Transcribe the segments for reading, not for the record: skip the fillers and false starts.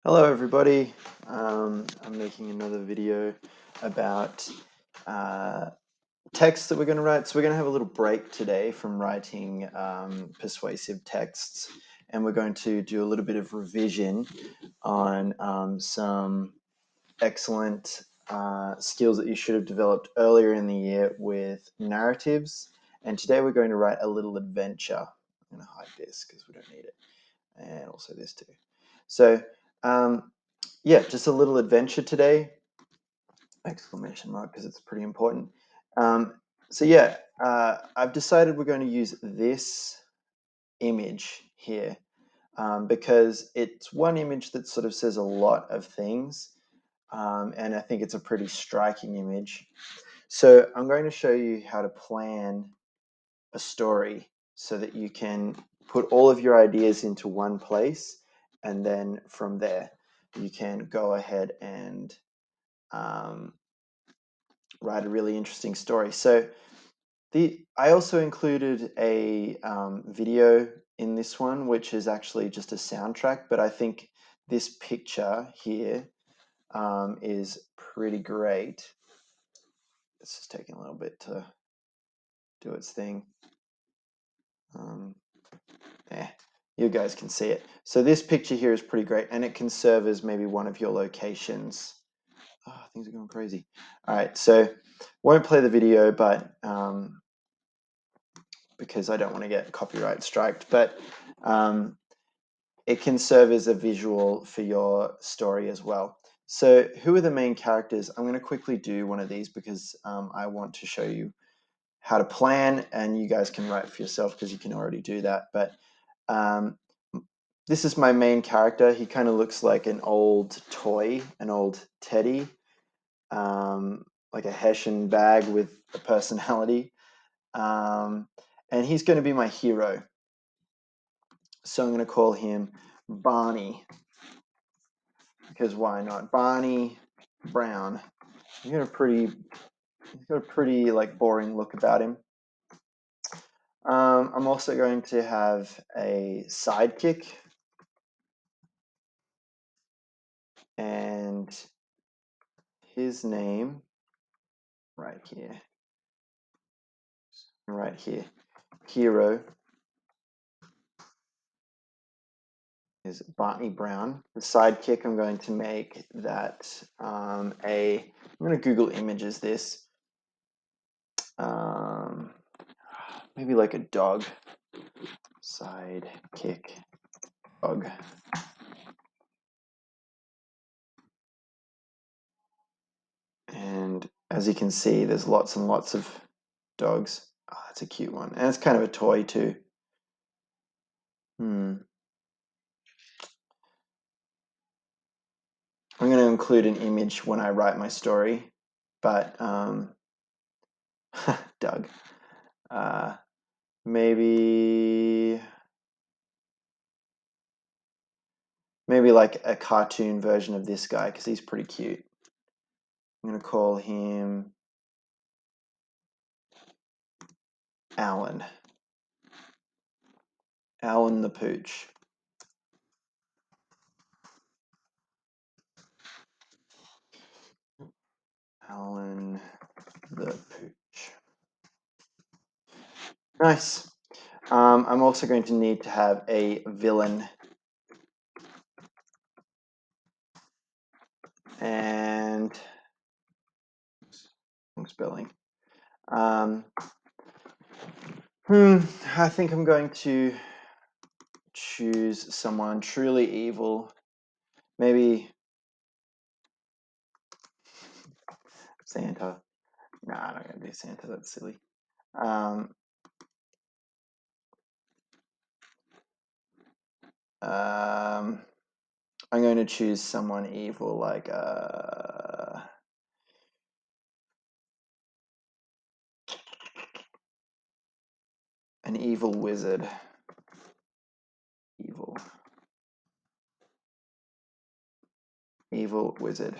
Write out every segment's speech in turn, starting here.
Hello everybody. I'm making another video about texts that we're going to write. So we're going to have a little break today from writing persuasive texts, and we're going to do a little bit of revision on some excellent skills that you should have developed earlier in the year with narratives. And today we're going to write a little adventure. I'm going to hide this because we don't need it, and also this too. So yeah, just a little adventure today, exclamation mark, because it's pretty important. So yeah, I've decided we're going to use this image here because it's one image that sort of says a lot of things, and I think it's a pretty striking image. So I'm going to show you how to plan a story so that you can put all of your ideas into one place, and then from there you can go ahead and write a really interesting story. So I also included a video in this one, which is actually just a soundtrack, but I think this picture here is pretty great. It's just taking a little bit to do its thing. Yeah, you guys can see it. So this picture here is pretty great, and it can serve as maybe one of your locations. Oh, things are going crazy. All right, so won't play the video, but because I don't want to get copyright striked, but it can serve as a visual for your story as well. So who are the main characters? I'm going to quickly do one of these because I want to show you how to plan, and you guys can write for yourself because you can already do that. But this is my main character. He kind of looks like an old toy, an old teddy, like a Hessian bag with a personality. And he's going to be my hero. So I'm going to call him Barney, because why not? Barney Brown. He's got a pretty like boring look about him. I'm also going to have a sidekick, and his name right here, hero, is Barney Brown. The sidekick, I'm going to make that I'm going to Google Images this. Maybe like a dog. Sidekick dog. And as you can see, there's lots and lots of dogs. Oh, that's a cute one. And it's kind of a toy too. I'm going to include an image when I write my story, but Doug. Maybe like a cartoon version of this guy because he's pretty cute. I'm going to call him Alan. Alan the Pooch. Alan the Pooch. Nice. I'm also going to need to have a villain. And wrong spelling. I think I'm going to choose someone truly evil. Maybe Santa. Nah, I'm not going to do Santa. That's silly. I'm going to choose someone evil, like an evil wizard. Evil wizard.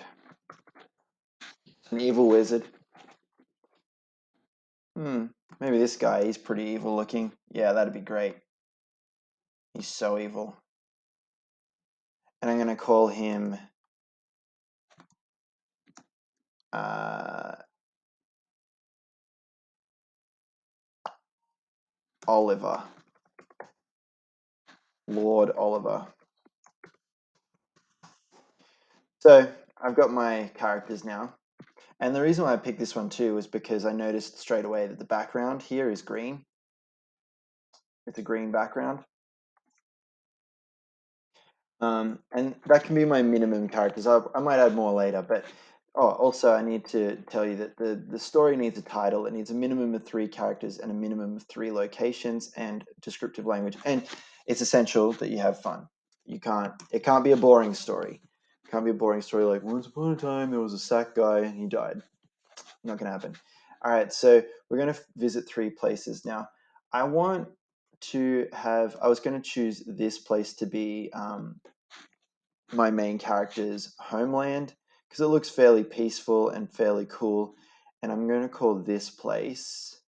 An evil wizard. Maybe this guy, he's pretty evil looking. Yeah, that'd be great. He's so evil. and I'm going to call him Oliver, Lord Oliver. So I've got my characters now. And the reason why I picked this one too was because I noticed straight away that the background here is green. It's a green background. And that can be my minimum characters. I might add more later, but also I need to tell you that the story needs a title. It needs a minimum of 3 characters and a minimum of 3 locations and descriptive language. And it's essential that you have fun. It can't be a boring story. It can't be a boring story like once upon a time there was a sack guy and he died. Not gonna happen. All right, so we're gonna visit 3 places now. I was going to choose this place to be my main character's homeland because it looks fairly peaceful and fairly cool. And I'm going to call this place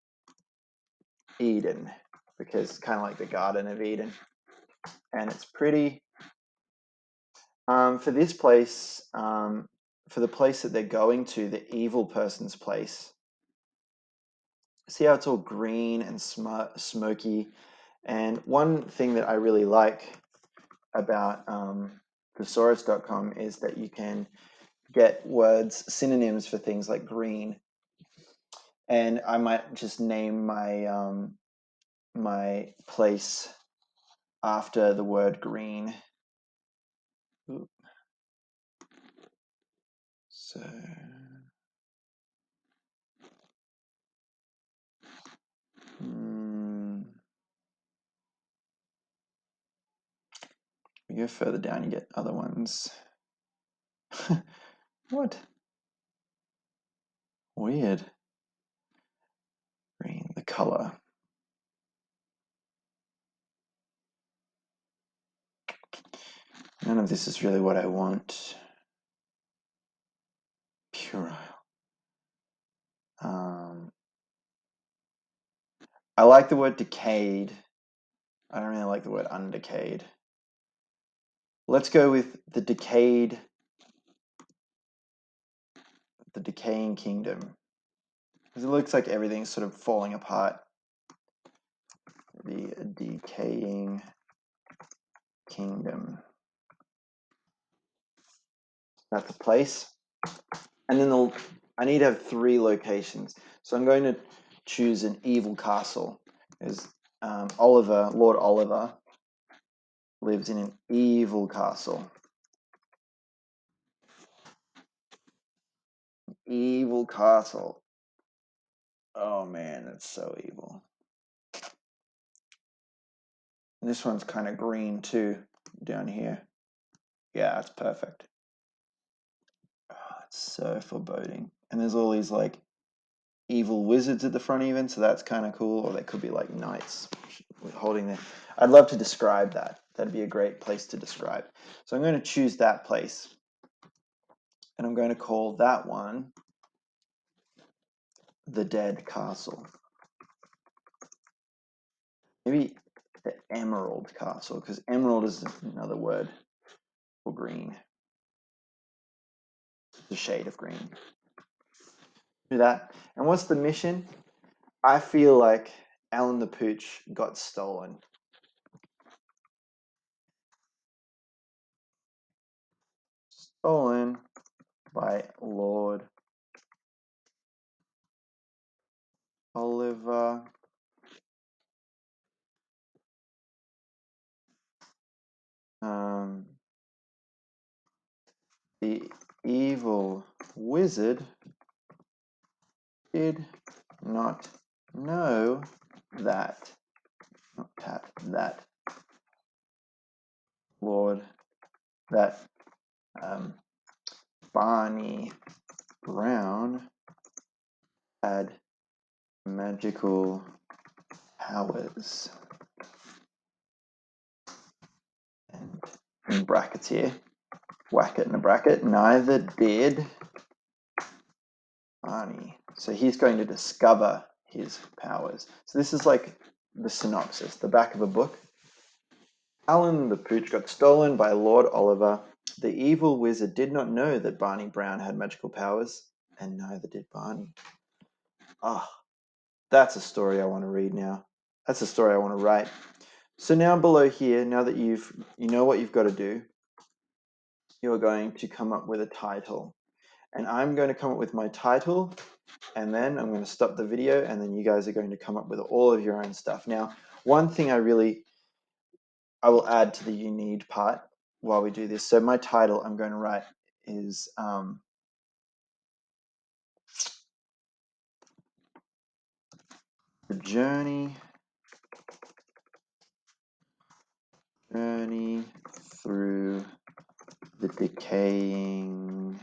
Eden because it's kind of like the Garden of Eden. And it's pretty. For this place, for the place that they're going to, the evil person's place, see how it's all green and smoky. And one thing that I really like about thesaurus.com is that you can get words, synonyms for things like green. And I might just name my my place after the word green. Ooh. So you go further down, you get other ones. What? Weird. Green, the color. None of this is really what I want. Puerile. I like the word decayed. I don't really like the word undecayed. Let's go with the decaying kingdom. Because it looks like everything's sort of falling apart. The decaying kingdom. That's a place. And then I need to have 3 locations. So I'm going to choose an evil castle. Because Lord Oliver, lives in an evil castle. Evil castle. Oh man, it's so evil. And this one's kind of green too, down here. Yeah, it's perfect. Oh, it's so foreboding. And there's all these like evil wizards at the front even, so that's kind of cool. Or they could be like knights holding their... I'd love to describe that. That'd be a great place to describe. So I'm going to choose that place. And I'm going to call that one the Dead Castle. Maybe the Emerald Castle, because emerald is another word for green. The shade of green. Do that. And what's the mission? I feel like Alan the Pooch got stolen. Stolen by Lord Oliver. The evil wizard did not know that, that Lord, that Barney Brown had magical powers. And in brackets here, whack it in a bracket, neither did Barney. So he's going to discover his powers. So this is like the synopsis, the back of a book. Alan the Pooch got stolen by Lord Oliver. The evil wizard did not know that Barney Brown had magical powers, and neither did Barney. Ah, that's a story I want to read now. That's a story I want to write. So now below here, now that you know what you've got to do, you're going to come up with a title. And I'm going to come up with my title, and then I'm going to stop the video, and then you guys are going to come up with all of your own stuff. Now, one thing I will add to the you need part while we do this. So my title I'm going to write is the journey through the decaying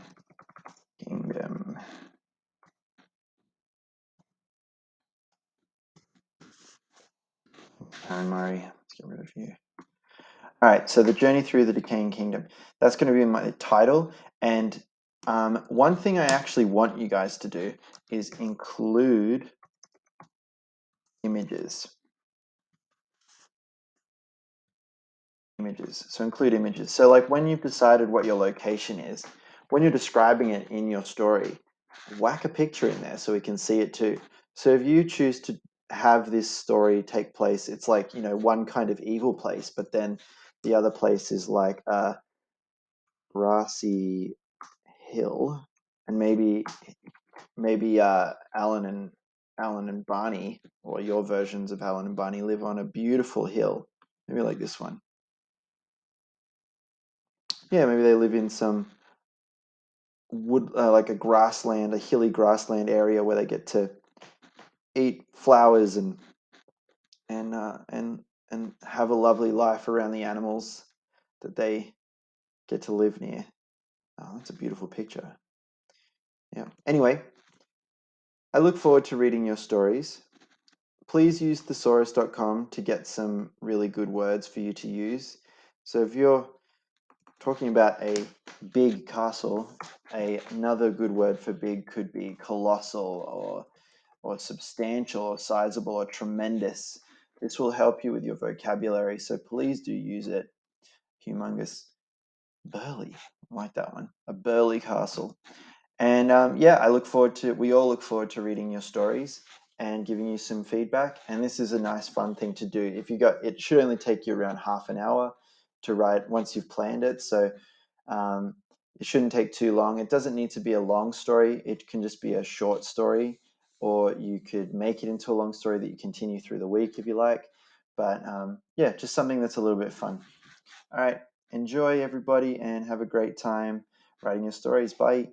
kingdom. Aaron Murray, let's get rid of you. All right, so the journey through the decaying kingdom. That's going to be my title. And one thing I actually want you guys to do is include images. So include images. So like when you've decided what your location is, when you're describing it in your story, whack a picture in there so we can see it too. So if you choose to have this story take place, it's like, one kind of evil place, but then the other place is like a grassy hill, and maybe Alan and Barney, or your versions of Alan and Barney, live on a beautiful hill, maybe like this one. Yeah, maybe they live in some wood, like a hilly grassland area where they get to eat flowers and uh, and and have a lovely life around the animals that they get to live near. Oh, that's a beautiful picture. Yeah. Anyway, I look forward to reading your stories. Please use thesaurus.com to get some really good words for you to use. So if you're talking about a big castle, another good word for big could be colossal or substantial or sizable or tremendous. This will help you with your vocabulary, so please do use it. Humongous, burly, I like that one. A burly castle. And we all look forward to reading your stories and giving you some feedback. And this is a nice, fun thing to do. It should only take you around half an hour to write once you've planned it. So um, it shouldn't take too long. It doesn't need to be a long story. It can just be a short story, or you could make it into a long story that you continue through the week if you like. But just something that's a little bit fun. All right. Enjoy, everybody, and have a great time writing your stories. Bye.